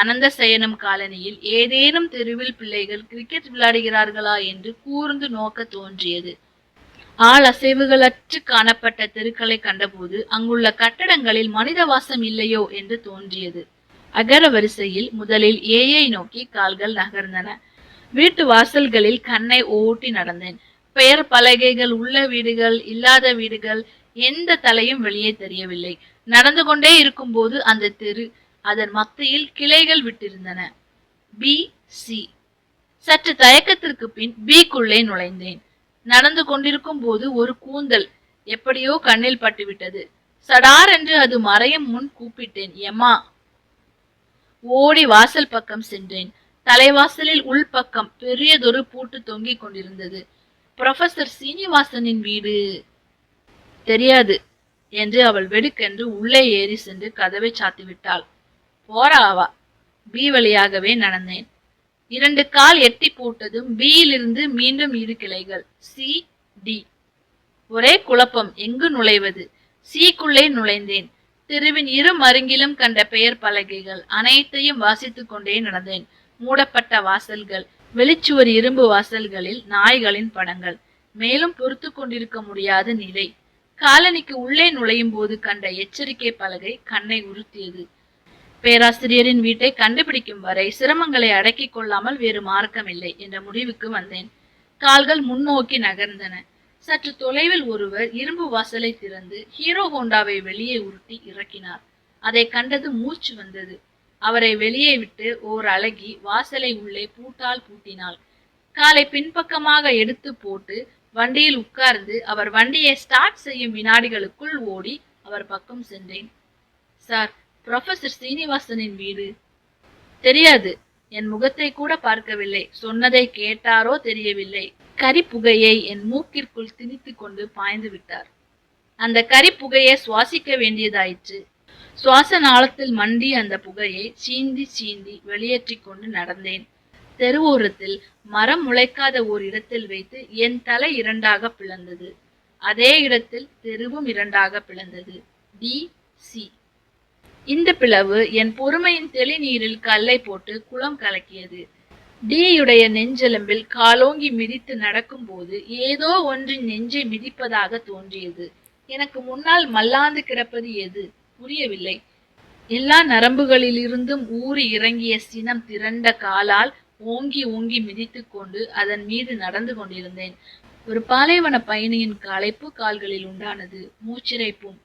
அனந்தசயனம் காலனியில் ஏதேனும் தெருவில் பிள்ளைகள் கிரிக்கெட் விளையாடுகிறார்களா என்று கூர்ந்து நோக்க தோன்றியது. ஆள் அசைவுகளற்று காணப்பட்ட தெருக்களை கண்டபோது அங்குள்ள கட்டடங்களில் மனித வாசம் இல்லையோ என்று தோன்றியது. அகர வரிசையில் முதலில் ஏயை நோக்கி கால்கள் நகர்ந்தன. வீட்டு வாசல்களில் கண்ணை ஓட்டி நடந்தேன். பெயர் பலகைகள் உள்ள வீடுகள், இல்லாத வீடுகள், எந்த தலையும் வெளியே தெரியவில்லை. நடந்து கொண்டே இருக்கும் போது அந்த தெரு, அதன் மத்தியில் கிளைகள் விட்டிருந்தன. B C. சற்று தயக்கத்திற்கு பின் பிக்குள்ளே நுழைந்தேன். நடந்து கொண்டிருக்கும் போது ஒரு கூந்தல் எப்படியோ கண்ணில் பட்டுவிட்டது. சடார் என்று அது மறையும் முன் கூப்பிட்டேன், எம்மா. ஓடி வாசல் பக்கம் சென்றேன். தலைவாசலில் உள்பக்கம் பெரியதொரு பூட்டு தொங்கிக் கொண்டிருந்தது. புரொஃபசர் சீனிவாசனின் வீடு. தெரியாது என்று அவள் வெடுக்கென்று உள்ளே ஏறி சென்று கதவை சாத்திவிட்டாள். போறாவா. பி வழியாகவே நடந்தேன். 2 கால் எட்டி போட்டதும் பியிலிருந்து மீண்டும் 2 கிளைகள். C D. ஒரே குழப்பம், எங்கு நுழைவது? சீக்குள்ளே நுழைந்தேன். தெருவின் இரு மருங்கிலும் கண்ட பெயர் பலகைகள் அனைத்தையும் வாசித்துக் கொண்டே நடந்தேன். மூடப்பட்ட வாசல்கள், வெளிச்சுவர் இரும்பு வாசல்களில் நாய்களின் படங்கள். மேலும் பொறுத்து கொண்டிருக்க முடியாத நிலை. காலனிக்கு உள்ளே நுழையும் போது கண்ட எச்சரிக்கை பலகை கண்ணை உறுத்தியது. பேராசிரியரின் வீட்டை கண்டுபிடிக்கும் வரை சிரமங்களை அடக்கிக் கொள்ளாமல் வேறு மார்க்கமில்லை என்ற முடிவுக்கு வந்தேன். கால்கள் முன்னோக்கி நகர்ந்தன. சற்று தொலைவில் ஒருவர் இரும்பு வாசலை திறந்து ஹீரோ ஹோண்டாவை வெளியே உருட்டி இறக்கினார். அதை கண்டது மூச்சு வந்தது. அவரை வெளியே விட்டு ஓர் அழகி வாசலை உள்ளே பூட்டால் பூட்டினாள். காலை பின்பக்கமாக எடுத்து போட்டு வண்டியில் உட்கார்ந்து அவர் வண்டியை ஸ்டார்ட் செய்யும் வினாடிகளுக்குள் ஓடி அவர் பக்கம் சென்றேன். சார், புரொஃபசர் சீனிவாசனின் வீடு. தெரியாது. என் முகத்தை கூட பார்க்கவில்லை. சொன்னதை கேட்டாரோ தெரியவில்லை. கரிப்புகையை என் மூக்கிற்குள் திணித்து கொண்டு பாய்ந்து விட்டார். அந்த கரிப்புகையை சுவாசிக்க வேண்டியதாயிற்று. சுவாச நாளத்தில் மண்டி அந்த புகையை சீந்தி சீந்தி வெளியேற்றி கொண்டு நடந்தேன். தெருவோரத்தில் மரம் முளைக்காத ஓர் இடத்தில் வைத்து என் தலை 2ஆக பிளந்தது. அதே இடத்தில் தெருவும் 2ஆக பிளந்தது. D C. இந்த பிளவு என் பொறுமையின் தெளிநீரில் கல்லை போட்டு குளம் கலக்கியது. டியுடைய நெஞ்செலும்பில் காலோங்கி மிதித்து நடக்கும் போது ஏதோ ஒன்றின் நெஞ்சை மிதிப்பதாக தோன்றியது. எனக்கு முன்னால் மல்லாந்து கிடப்பது எது? புரியவில்லை. எல்லா நரம்புகளிலிருந்தும் ஊறி இறங்கிய சினம் திரண்ட காலால் ஓங்கி ஓங்கி மிதித்து கொண்டு அதன் மீது நடந்து கொண்டிருந்தேன். ஒரு பாலைவன பயணியின் களைப்பு கால்களில் உண்டானது, மூச்சிறைப்பும்.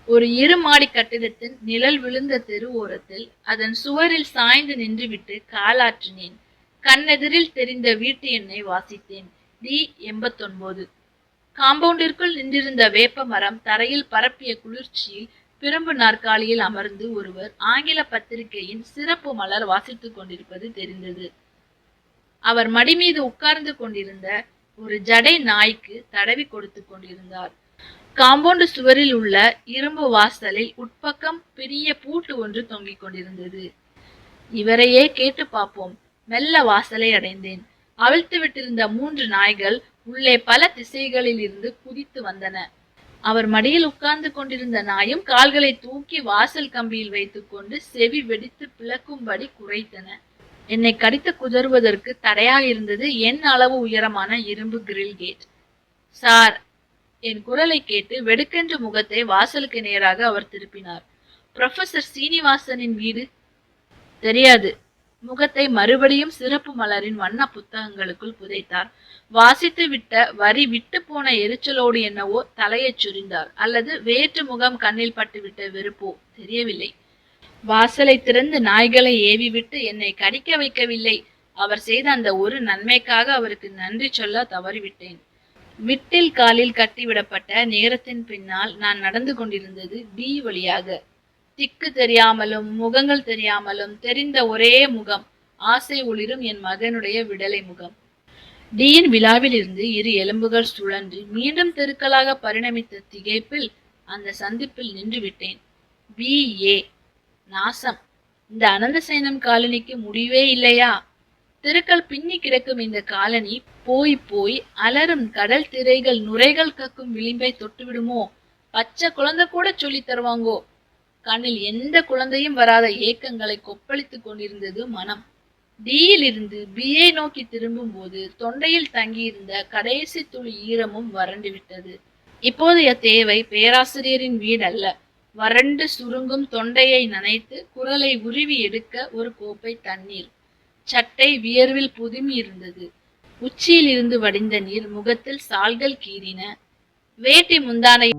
ஒரு 2 மாடி கட்டிடத்தின் நிழல் விழுந்த தெரு ஓரத்தில் அதன் சுவரில் சாய்ந்து நின்றுவிட்டு காலாற்றினேன். கண்ணெதிரில் தெரிந்த வீட்டு எண்ணை வாசித்தேன். டி 89. காம்பவுண்டிற்குள் நின்றிருந்த வேப்ப மரம் தரையில் பரப்பிய குளிர்ச்சியில் பிரம்பு நாற்காலியில் அமர்ந்து ஒருவர் ஆங்கில பத்திரிகையின் சிறப்பு மலர் வாசித்துக் கொண்டிருப்பது தெரிந்தது. அவர் மடி மீது உட்கார்ந்து கொண்டிருந்த ஒரு ஜடை நாய்க்கு தடவி கொடுத்து கொண்டிருந்தார். காம்பவுண்டு சுவரில் உள்ள இரும்பு வாசலில் உட்பக்கம் பெரிய பூட்டு ஒன்று தொங்கிக் கொண்டிருந்தது. இவரையே கேட்டு பார்ப்போம். மெல்ல வாசலை அடைந்தேன். அவிழ்த்து விட்டிருந்த 3 நாய்கள் உள்ளே பல திசைகளில் இருந்து குதித்து வந்தன. அவர் மடியில் உட்கார்ந்து கொண்டிருந்த நாயும் கால்களை தூக்கி வாசல் கம்பியில் வைத்துக் கொண்டு செவி வெடித்து பிளக்கும்படி குறைத்தன. என்னை கடித்து குதறுவதற்கு தடையாக இருந்தது என் அளவு உயரமான இரும்பு கிரில் கேட். சார், என் குரலை கேட்டு வெடுக்கென்று முகத்தை வாசலுக்கு நேராக அவர் திருப்பினார். புரொஃபசர் சீனிவாசனின் வீடு. தெரியாது. முகத்தை மறுபடியும் சிறப்பு மலரின் வண்ண புத்தகங்களுக்குள் புதைத்தார். வாசித்து விட்ட வரி விட்டு போன எரிச்சலோடு என்னவோ தலையை சுரிந்தார். அல்லது வேற்று முகம் கண்ணில் பட்டுவிட்ட வெறுப்போ தெரியவில்லை. வாசலை திறந்து நாய்களை ஏவி விட்டு என்னை கடிக்க வைக்கவில்லை. அவர் செய்த அந்த ஒரு நன்மைக்காக அவருக்கு நன்றி சொல்ல தவறிவிட்டேன். விட்டில் காலில் கட்டிவிடப்பட்ட நேரத்தின் பின்னால் நான் நடந்து கொண்டிருந்தது பி வழியாக. திக்கு தெரியாமலும் முகங்கள் தெரியாமலும் தெரிந்த ஒரே முகம், ஆசை ஒளிரும் என் மகனுடைய விடலை முகம். டியின் விழாவில் இருந்து 2 எலும்புகள் சுழன்று மீண்டும் தெருக்களாக பரிணமித்த திகைப்பில் அந்த சந்திப்பில் நின்று விட்டேன். B A. நாசம். இந்த அனந்தசயனம் காலனிக்கு முடிவே இல்லையா? தெருக்கள் பின்னி கிடக்கும் இந்த காலனி போய் போய் அலரும் கடல் திரைகள் நுரைகள் கக்கும் விளிம்பை தொட்டுவிடுமோ? பச்சை குழந்தை கூட சொல்லி தருவாங்கோ. கண்ணில் எந்த குழந்தையும் வராத ஏக்கங்களை கொப்பளித்துக் கொண்டிருந்தது மனம். டியில் இருந்து பிஏ நோக்கி திரும்பும் போது தொண்டையில் தங்கியிருந்த கடைசி துளி ஈரமும் வறண்டு விட்டது. இப்போதைய தேவை பேராசிரியரின் வீடல்ல, வறண்டு சுருங்கும் தொண்டையை நனைத்து குரலை உருவி எடுக்க ஒரு கோப்பை தண்ணீர். சட்டை வியர்வில் புதுமி இருந்தது. உச்சியில் இருந்து வடிந்த நீர் முகத்தில் சால்கள் கீறின. வேட்டி முந்தானை